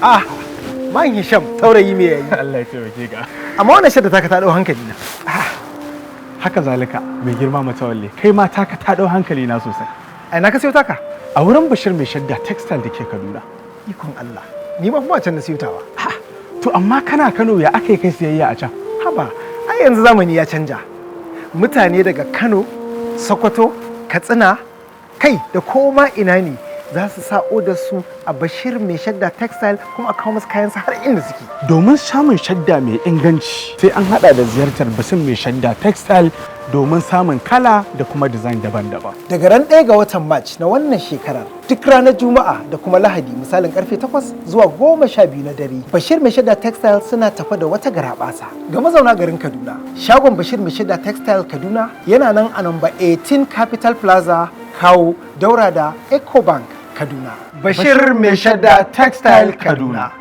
Ah, man Hisham saurayi me yayi? Allah ya taimake ka. Amma wannan shadda taka ta dau hankali na. Haka zalika mai girma Matawalle, kai ma taka ta dau hankali na sosai. Ai na ka sayo taka? A wurin Bashir mai shadda textile da ke Kaduna. Ikon Allah. Ni ma kuma can na sayo tawa. To amma kana Kano ya aka yi kai siyayya a can? Haba, ai yanzu zamani ya canja. Mutane daga Kano, Sokoto, Katsina, kai da koma ina ne za su sa odar su a Bashir mai shadda textile kuma a kawo musu kayan su har inda suke. Domin samun shadda mai inganci sai an hada da ziyartar Bashir mai shadda textile domin samun kala da kuma design daban-daban. Daga ran 1 ga watan March na wannan shekarar duk ranar Juma'a da kuma Lahadi misalin karfe 8 zuwa 12 na dare Bashir mai shadda textile suna tafa da wata garabasa ga mazauna garin Kaduna. Shagon Bashir mai shadda textile Kaduna yana nan a number 18 Capital Plaza Kawo daura da Ecobank Kaduna. Bashir mai shadda textile Kaduna.